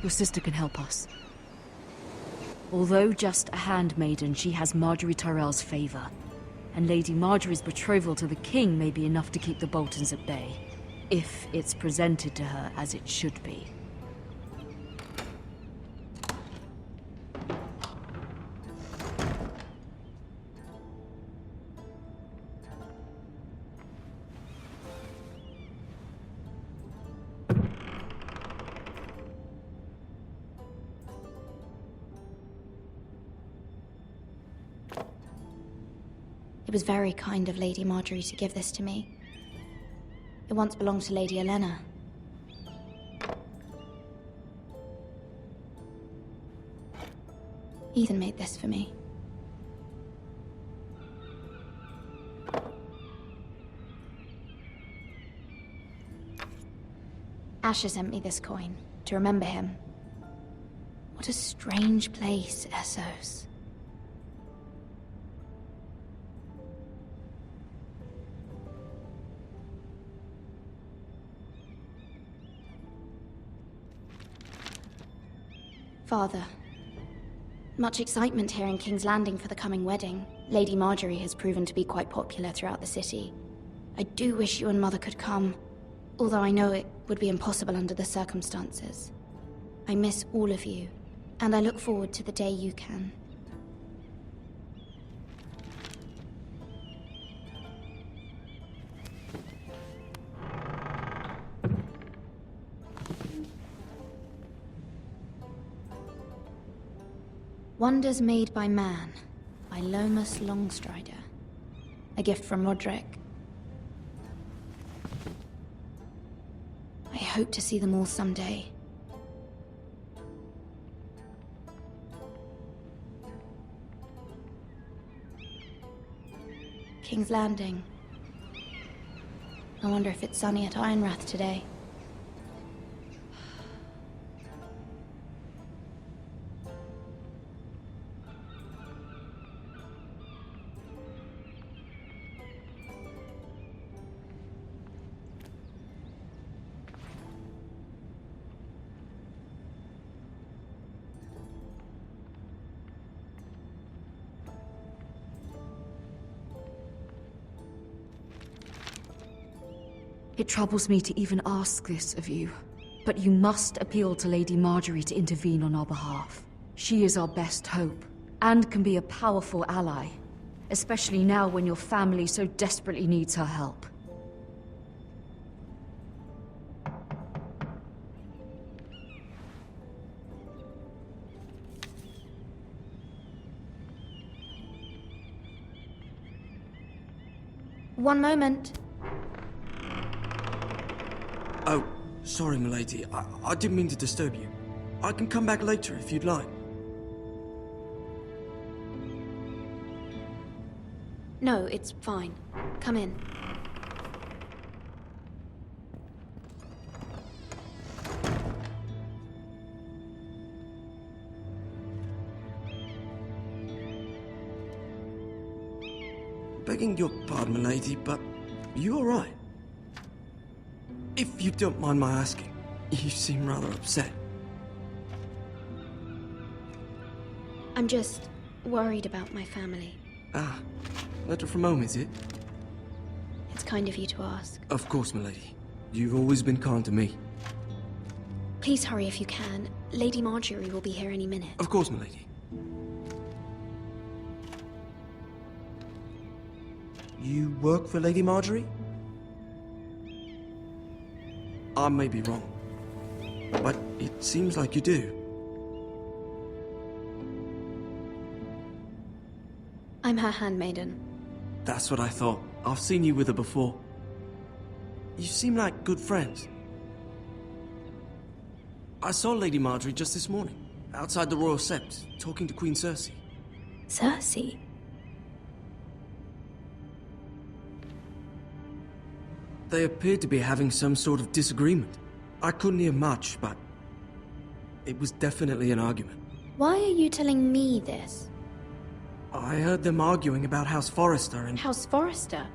Your sister can help us. Although just a handmaiden, she has Marjorie Tyrell's favor. And Lady Marjorie's betrothal to the king may be enough to keep the Boltons at bay. If it's presented to her as it should be. It was very kind of Lady Marjorie to give this to me. It once belonged to Lady Olenna. Ethan made this for me. Asher sent me this coin to remember him. What a strange place, Essos. Father. Much excitement here in King's Landing for the coming wedding. Lady Marjorie has proven to be quite popular throughout the city. I do wish you and Mother could come, although I know it would be impossible under the circumstances. I miss all of you, and I look forward to the day you can. Wonders Made by Man, by Lomas Longstrider. A gift from Roderick. I hope to see them all someday. King's Landing. I wonder if it's sunny at Ironrath today. It troubles me to even ask this of you, but you must appeal to Lady Marjorie to intervene on our behalf. She is our best hope, and can be a powerful ally, especially now when your family so desperately needs her help. One moment. Oh, sorry, milady. I didn't mean to disturb you. I can come back later if you'd like. No, it's fine. Come in. Begging your pardon, milady, but you all right? If you don't mind my asking, you seem rather upset. I'm just worried about my family. Ah, letter from home, is it? It's kind of you to ask. Of course, milady. You've always been kind to me. Please hurry if you can. Lady Marjorie will be here any minute. Of course, milady. You work for Lady Marjorie? I may be wrong, but it seems like you do. I'm her handmaiden. That's what I thought. I've seen you with her before. You seem like good friends. I saw Lady Marjorie just this morning, outside the Royal Sept, talking to Queen Cersei. Cersei? They appeared to be having some sort of disagreement. I couldn't hear much, but it was definitely an argument. Why are you telling me this? I heard them arguing about House Forrester and... House Forrester?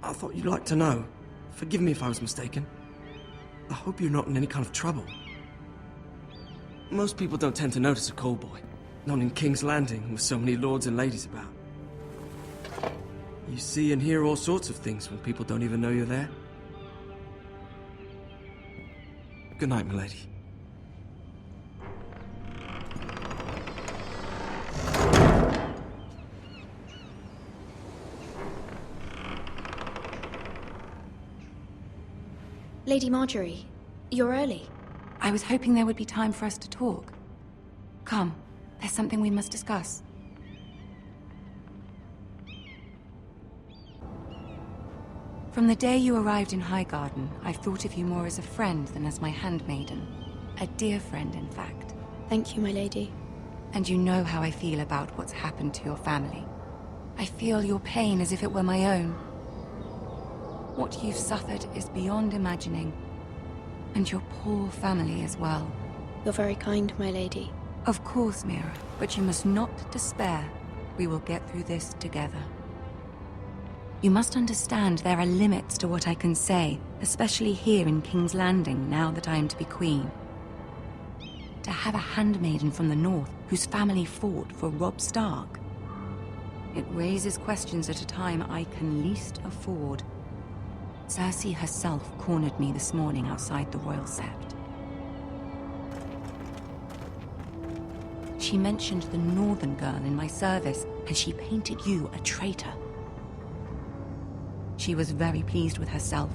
I thought you'd like to know. Forgive me if I was mistaken. I hope you're not in any kind of trouble. Most people don't tend to notice a callboy. Not in King's Landing, with so many lords and ladies about. You see and hear all sorts of things when people don't even know you're there. Good night, milady. Lady Marjorie, you're early. I was hoping there would be time for us to talk. Come, there's something we must discuss. From the day you arrived in Highgarden, I've thought of you more as a friend than as my handmaiden. A dear friend, in fact. Thank you, my lady. And you know how I feel about what's happened to your family. I feel your pain as if it were my own. What you've suffered is beyond imagining. And your poor family as well. You're very kind, my lady. Of course, Mira, but you must not despair. We will get through this together. You must understand there are limits to what I can say, especially here in King's Landing, now that I am to be queen. To have a handmaiden from the north whose family fought for Robb Stark. It raises questions at a time I can least afford. Cersei herself cornered me this morning outside the Royal Sept. She mentioned the northern girl in my service, and she painted you a traitor. She was very pleased with herself.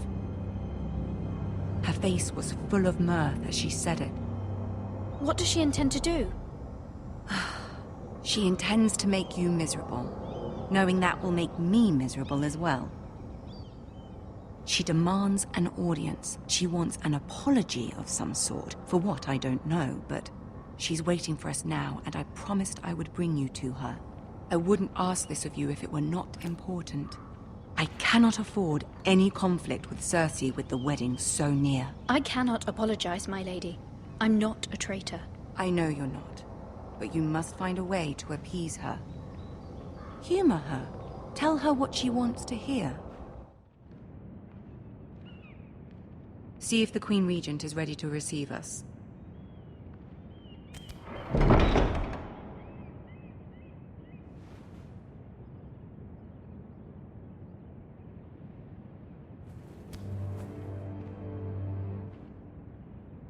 Her face was full of mirth as she said it. What does she intend to do? She intends to make you miserable, knowing that will make me miserable as well. She demands an audience. She wants an apology of some sort. For what, I don't know, but she's waiting for us now, and I promised I would bring you to her. I wouldn't ask this of you if it were not important. I cannot afford any conflict with Cersei with the wedding so near. I cannot apologize, my lady. I'm not a traitor. I know you're not, but you must find a way to appease her. Humor her. Tell her what she wants to hear. See if the Queen Regent is ready to receive us.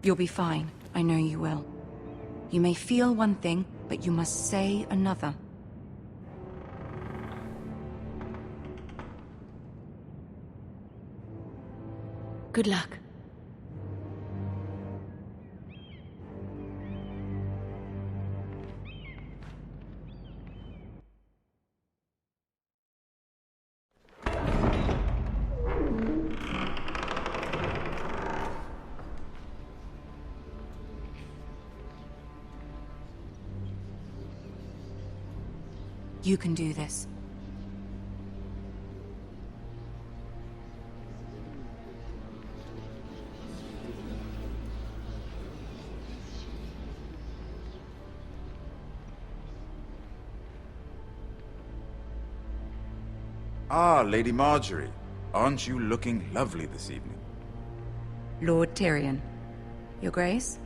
You'll be fine. I know you will. You may feel one thing, but you must say another. Good luck. You can do this. Ah, Lady Marjorie. Aren't you looking lovely this evening? Lord Tyrion. Your Grace?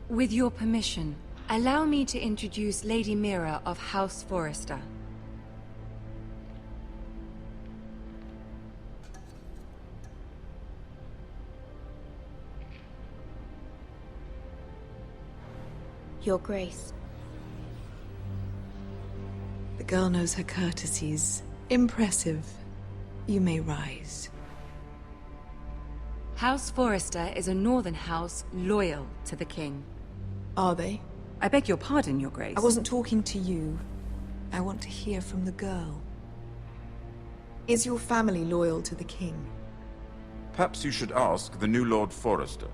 With your permission, allow me to introduce Lady Mira of House Forrester. Your Grace. The girl knows her courtesies. Impressive. You may rise. House Forrester is a northern house loyal to the king. Are they? I beg your pardon, Your Grace. I wasn't talking to you. I want to hear from the girl. Is your family loyal to the king? Perhaps you should ask the new Lord Forrester.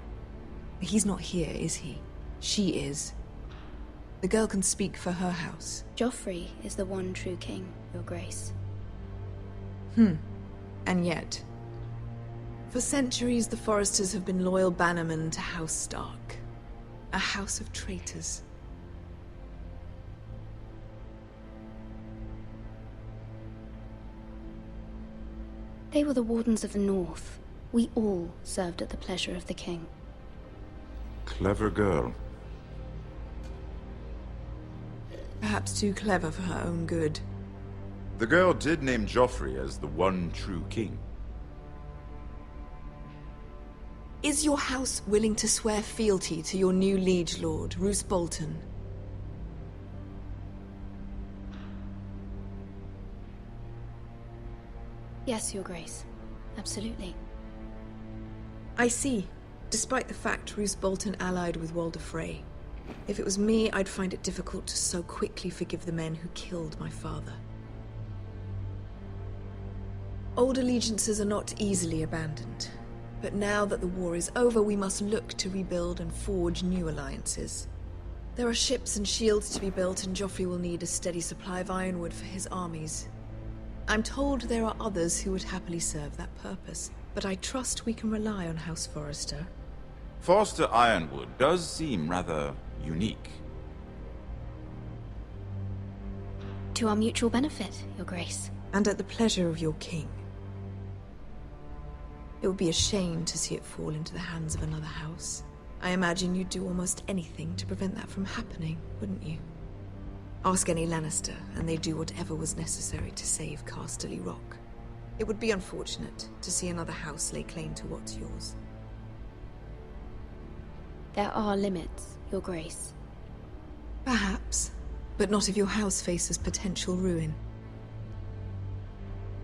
He's not here, is he? She is. The girl can speak for her house. Joffrey is the one true king, Your Grace. And yet, for centuries the Forresters have been loyal bannermen to House Stark. A house of traitors. They were the Wardens of the North. We all served at the pleasure of the king. Clever girl. Perhaps too clever for her own good. The girl did name Joffrey as the one true king. Is your house willing to swear fealty to your new liege lord, Roose Bolton? Yes, Your Grace. Absolutely. I see. Despite the fact Roose Bolton allied with Walder Frey. If it was me, I'd find it difficult to so quickly forgive the men who killed my father. Old allegiances are not easily abandoned. But now that the war is over, we must look to rebuild and forge new alliances. There are ships and shields to be built, and Joffrey will need a steady supply of ironwood for his armies. I'm told there are others who would happily serve that purpose, but I trust we can rely on House Forrester. Forster Ironwood does seem rather unique. To our mutual benefit, Your Grace. And at the pleasure of your king. It would be a shame to see it fall into the hands of another house. I imagine you'd do almost anything to prevent that from happening, wouldn't you? Ask any Lannister, and they'd do whatever was necessary to save Casterly Rock. It would be unfortunate to see another house lay claim to what's yours. There are limits, Your Grace. Perhaps, but not if your house faces potential ruin.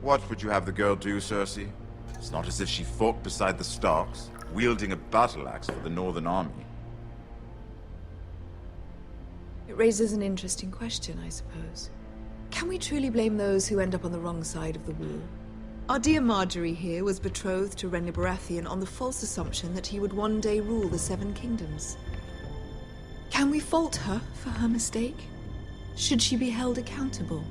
What would you have the girl do, Cersei? It's not as if she fought beside the Starks, wielding a battle axe for the Northern Army. It raises an interesting question, I suppose. Can we truly blame those who end up on the wrong side of the war? Our dear Marjorie here was betrothed to Renly Baratheon on the false assumption that he would one day rule the Seven Kingdoms. Can we fault her for her mistake? Should she be held accountable?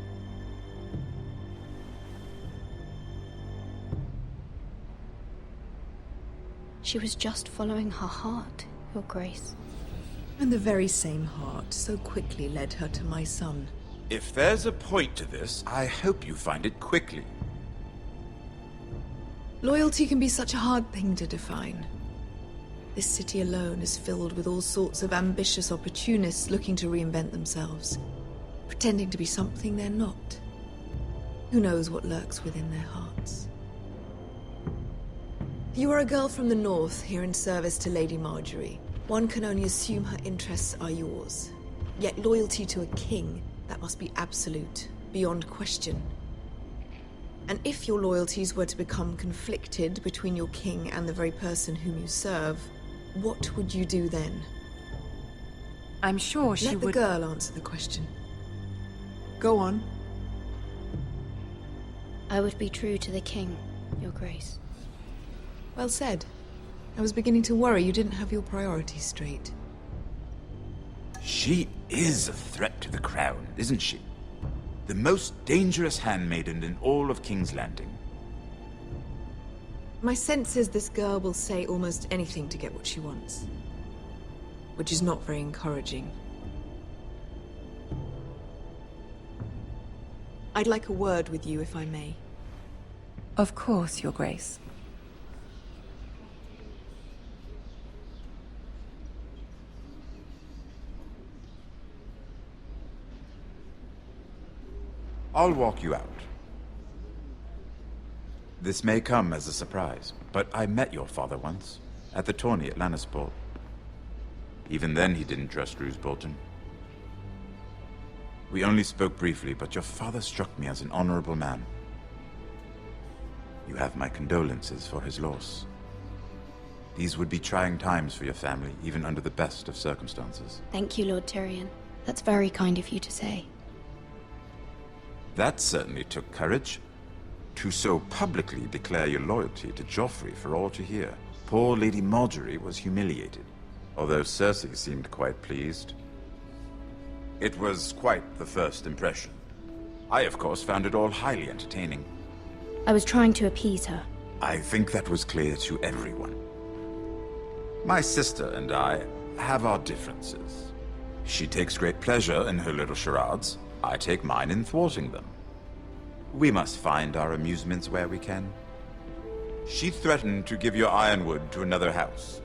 She was just following her heart, Your Grace. And the very same heart so quickly led her to my son. If there's a point to this, I hope you find it quickly. Loyalty can be such a hard thing to define. This city alone is filled with all sorts of ambitious opportunists looking to reinvent themselves, pretending to be something they're not. Who knows what lurks within their hearts? You are a girl from the north, here in service to Lady Marjorie. One can only assume her interests are yours. Yet loyalty to a king, that must be absolute, beyond question. And if your loyalties were to become conflicted between your king and the very person whom you serve, what would you do then? I'm sure she would... Let the girl answer the question. Go on. I would be true to the king, Your Grace. Well said. I was beginning to worry you didn't have your priorities straight. She is a threat to the crown, isn't she? The most dangerous handmaiden in all of King's Landing. My sense is this girl will say almost anything to get what she wants. Which is not very encouraging. I'd like a word with you, if I may. Of course, Your Grace. I'll walk you out. This may come as a surprise, but I met your father once, at the tourney at Lannisport. Even then he didn't trust Roose Bolton. We only spoke briefly, but your father struck me as an honorable man. You have my condolences for his loss. These would be trying times for your family, even under the best of circumstances. Thank you, Lord Tyrion. That's very kind of you to say. That certainly took courage. To so publicly declare your loyalty to Joffrey for all to hear. Poor Lady Marjorie was humiliated, although Cersei seemed quite pleased. It was quite the first impression. I, of course, found it all highly entertaining. I was trying to appease her. I think that was clear to everyone. My sister and I have our differences. She takes great pleasure in her little charades. I take mine in thwarting them. We must find our amusements where we can. She threatened to give your ironwood to another house.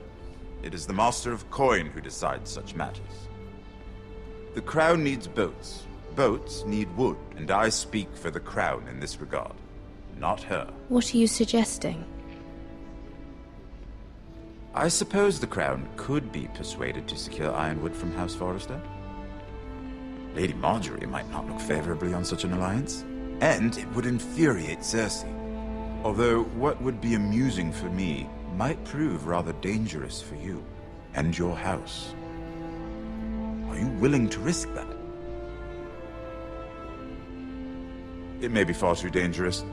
It is the Master of Coin who decides such matters. The Crown needs boats. Boats need wood, and I speak for the Crown in this regard, not her. What are you suggesting? I suppose the Crown could be persuaded to secure ironwood from House Forrester. Lady Marjorie might not look favorably on such an alliance, and it would infuriate Cersei. Although what would be amusing for me might prove rather dangerous for you and your house. Are you willing to risk that? It may be far too dangerous.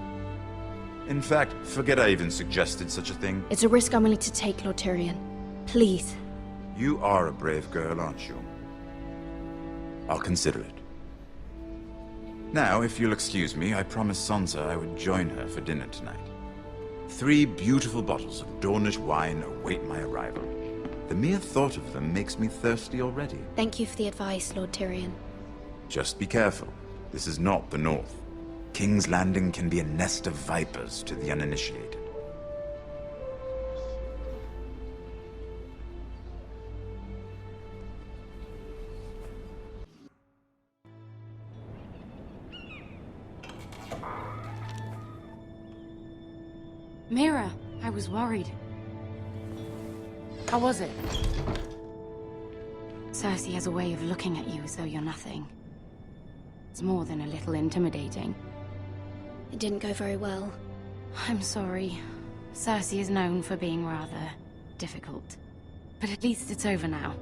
In fact, forget I even suggested such a thing. It's a risk I'm willing to take, Lord Tyrion. Please. You are a brave girl, aren't you? I'll consider it. Now, if you'll excuse me, I promised Sansa I would join her for dinner tonight. 3 beautiful bottles of Dornish wine await my arrival. The mere thought of them makes me thirsty already. Thank you for the advice, Lord Tyrion. Just be careful. This is not the North. King's Landing can be a nest of vipers to the uninitiated. Mira, I was worried. How was it? Cersei has a way of looking at you as though you're nothing. It's more than a little intimidating. It didn't go very well. I'm sorry. Cersei is known for being rather difficult. But at least it's over now.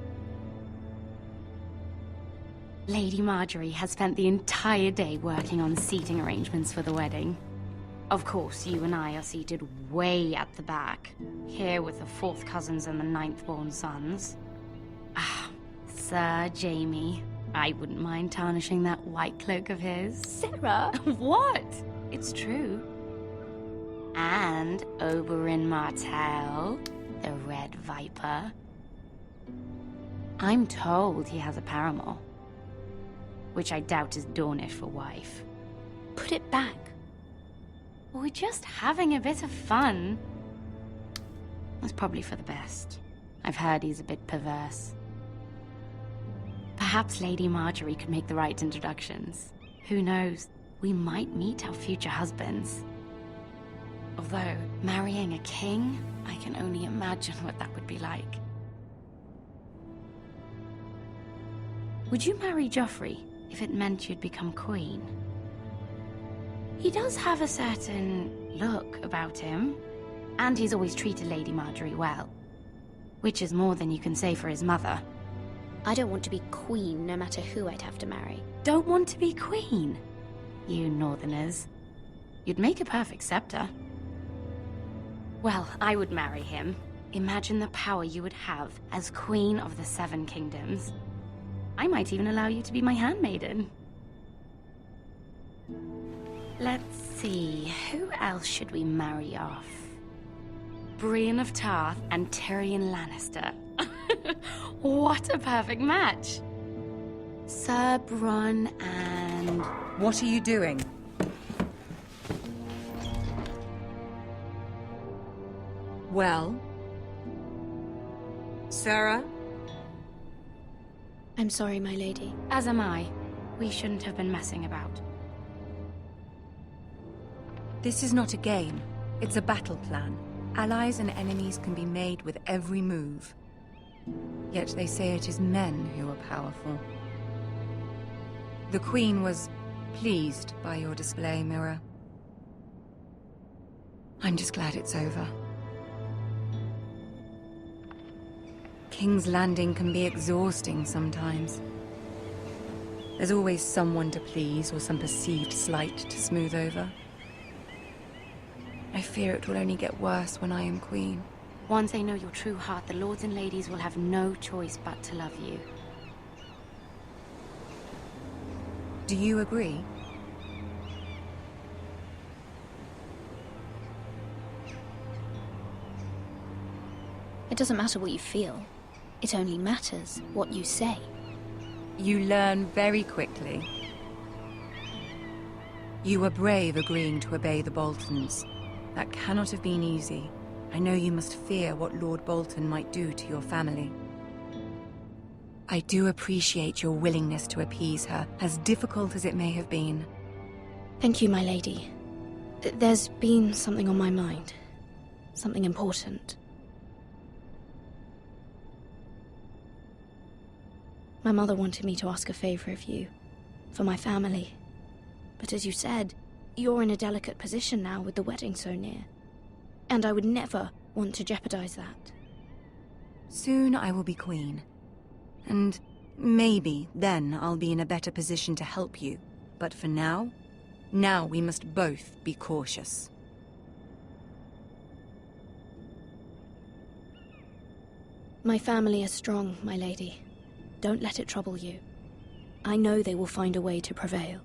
Lady Marjorie has spent the entire day working on seating arrangements for the wedding. Of course, you and I are seated way at the back, here with the 4th cousins and the 9th-born sons. Ah, Sir Jaime. I wouldn't mind tarnishing that white cloak of his. Sarah! What? It's true. And Oberyn Martell, the Red Viper. I'm told he has a paramour, which I doubt is Dornish for wife. Put it back. We're just having a bit of fun. That's probably for the best. I've heard he's a bit perverse. Perhaps Lady Marjorie could make the right introductions. Who knows? We might meet our future husbands. Although, marrying a king, I can only imagine what that would be like. Would you marry Joffrey if it meant you'd become queen? He does have a certain look about him, and he's always treated Lady Marjorie well. Which is more than you can say for his mother. I don't want to be queen, no matter who I'd have to marry. Don't want to be queen? You northerners. You'd make a perfect scepter. Well, I would marry him. Imagine the power you would have as Queen of the 7 Kingdoms. I might even allow you to be my handmaiden. Let's see, who else should we marry off? Brienne of Tarth and Tyrion Lannister. What a perfect match! Sir Bronn and... What are you doing? Well? Sarah? I'm sorry, my lady. As am I. We shouldn't have been messing about. This is not a game. It's a battle plan. Allies and enemies can be made with every move. Yet they say it is men who are powerful. The Queen was pleased by your display, Mira. I'm just glad it's over. King's Landing can be exhausting sometimes. There's always someone to please or some perceived slight to smooth over. I fear it will only get worse when I am queen. Once they know your true heart, the lords and ladies will have no choice but to love you. Do you agree? It doesn't matter what you feel. It only matters what you say. You learn very quickly. You were brave agreeing to obey the Boltons. That cannot have been easy. I know you must fear what Lord Bolton might do to your family. I do appreciate your willingness to appease her, as difficult as it may have been. Thank you, my lady. There's been something on my mind. Something important. My mother wanted me to ask a favor of you. For my family. But as you said, you're in a delicate position now with the wedding so near. And I would never want to jeopardize that. Soon I will be queen. And maybe then I'll be in a better position to help you. But for now we must both be cautious. My family is strong, my lady. Don't let it trouble you. I know they will find a way to prevail.